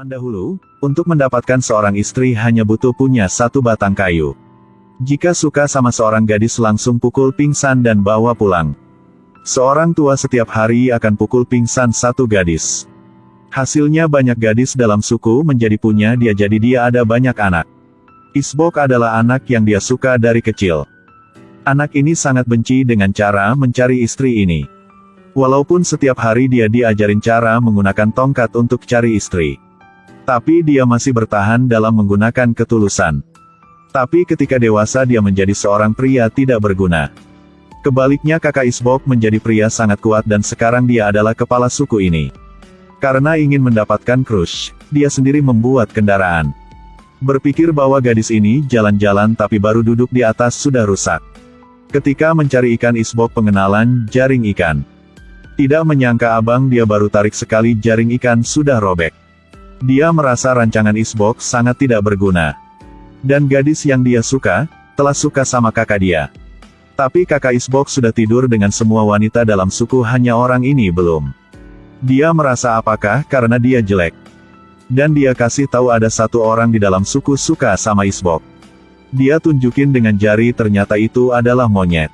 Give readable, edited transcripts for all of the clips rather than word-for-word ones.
Zaman dahulu, untuk mendapatkan seorang istri hanya butuh punya satu batang kayu. Jika suka sama seorang gadis langsung pukul pingsan dan bawa pulang. Seorang tua setiap hari akan pukul pingsan satu gadis. Hasilnya banyak gadis dalam suku menjadi punya dia jadi dia ada banyak anak. Isbok adalah anak yang dia suka dari kecil. Anak ini sangat benci dengan cara mencari istri ini. Walaupun setiap hari dia diajarin cara menggunakan tongkat untuk cari istri. Tapi dia masih bertahan dalam menggunakan ketulusan. Tapi ketika dewasa dia menjadi seorang pria tidak berguna. Kebaliknya kakak Isbok menjadi pria sangat kuat dan sekarang dia adalah kepala suku ini. Karena ingin mendapatkan crush, dia sendiri membuat kendaraan. Berpikir bahwa gadis ini jalan-jalan tapi baru duduk di atas sudah rusak. Ketika mencari ikan Isbok pengenalan jaring ikan. Tidak menyangka abang dia baru tarik sekali jaring ikan sudah robek. Dia merasa rancangan Isbok sangat tidak berguna. Dan gadis yang dia suka, telah suka sama kakak dia. Tapi kakak Isbok sudah tidur dengan semua wanita dalam suku hanya orang ini belum. Dia merasa apakah karena dia jelek. Dan dia kasih tahu ada satu orang di dalam suku suka sama Isbok. Dia tunjukin dengan jari ternyata itu adalah monyet.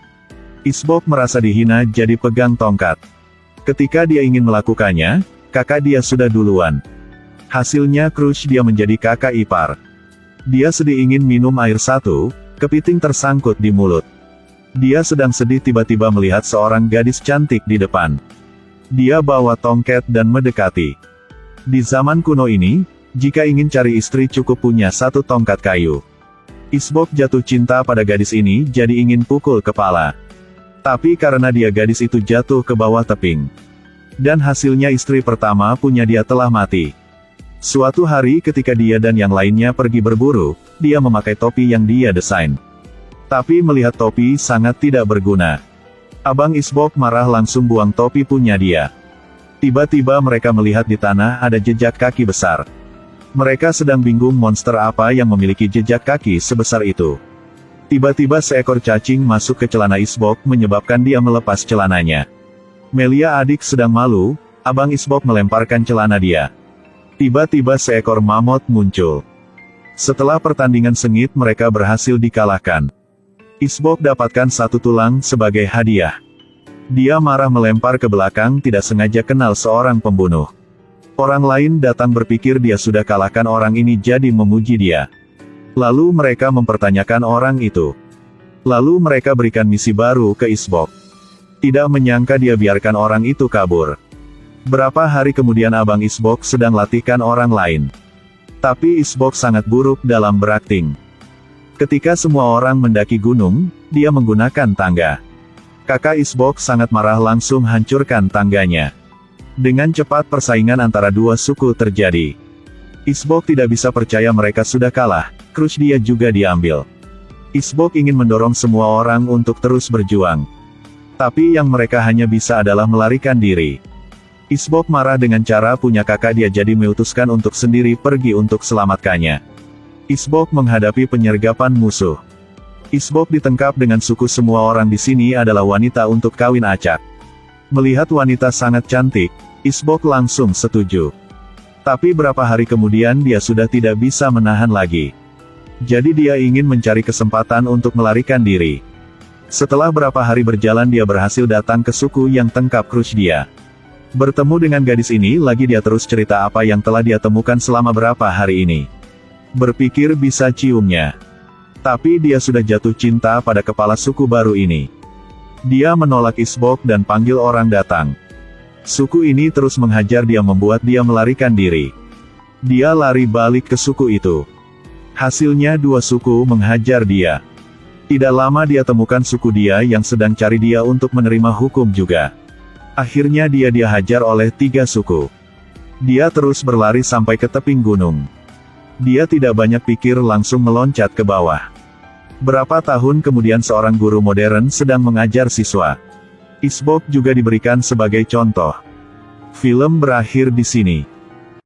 Isbok merasa dihina jadi pegang tongkat. Ketika dia ingin melakukannya, kakak dia sudah duluan. Hasilnya crush dia menjadi kakak ipar. Dia sedih ingin minum air satu, kepiting tersangkut di mulut. Dia sedang sedih tiba-tiba melihat seorang gadis cantik di depan. Dia bawa tongkat dan mendekati. Di zaman kuno ini, jika ingin cari istri cukup punya satu tongkat kayu. Isbok jatuh cinta pada gadis ini jadi ingin pukul kepala. Tapi karena dia gadis itu jatuh ke bawah teping. Dan hasilnya istri pertama punya dia telah mati. Suatu hari ketika dia dan yang lainnya pergi berburu, dia memakai topi yang dia desain. Tapi melihat topi sangat tidak berguna. Abang Isbok marah langsung buang topi punya dia. Tiba-tiba mereka melihat di tanah ada jejak kaki besar. Mereka sedang bingung monster apa yang memiliki jejak kaki sebesar itu. Tiba-tiba seekor cacing masuk ke celana Isbok menyebabkan dia melepas celananya. Melia adik sedang malu, abang Isbok melemparkan celana dia. Tiba-tiba seekor mamut muncul. Setelah pertandingan sengit mereka berhasil dikalahkan. Isbok dapatkan satu tulang sebagai hadiah. Dia marah melempar ke belakang tidak sengaja kenal seorang pembunuh. Orang lain datang berpikir dia sudah kalahkan orang ini jadi memuji dia. Lalu mereka mempertanyakan orang itu. Lalu mereka berikan misi baru ke Isbok. Tidak menyangka dia biarkan orang itu kabur. Berapa hari kemudian abang Isbok sedang latihkan orang lain. Tapi Isbok sangat buruk dalam berakting. Ketika semua orang mendaki gunung, dia menggunakan tangga. Kakak Isbok sangat marah langsung hancurkan tangganya. Dengan cepat persaingan antara dua suku terjadi. Isbok tidak bisa percaya mereka sudah kalah, crush dia juga diambil. Isbok ingin mendorong semua orang untuk terus berjuang. Tapi yang mereka hanya bisa adalah melarikan diri. Isbok marah dengan cara punya kakak dia jadi memutuskan untuk sendiri pergi untuk selamatkannya. Isbok menghadapi penyergapan musuh. Isbok ditangkap dengan suku semua orang di sini adalah wanita untuk kawin acak. Melihat wanita sangat cantik, Isbok langsung setuju. Tapi berapa hari kemudian dia sudah tidak bisa menahan lagi. Jadi dia ingin mencari kesempatan untuk melarikan diri. Setelah berapa hari berjalan dia berhasil datang ke suku yang tangkap crush dia. Bertemu dengan gadis ini lagi dia terus cerita apa yang telah dia temukan selama berapa hari ini. Berpikir bisa ciumnya. Tapi dia sudah jatuh cinta pada kepala suku baru ini. Dia menolak Isbok dan panggil orang datang. Suku ini terus menghajar dia membuat dia melarikan diri. Dia lari balik ke suku itu. Hasilnya dua suku menghajar dia. Tidak lama dia temukan suku dia yang sedang cari dia untuk menerima hukum juga. Akhirnya dia dihajar oleh tiga suku. Dia terus berlari sampai ke teping gunung. Dia tidak banyak pikir langsung meloncat ke bawah. Berapa tahun kemudian seorang guru modern sedang mengajar siswa. Isbok juga diberikan sebagai contoh. Film berakhir di sini.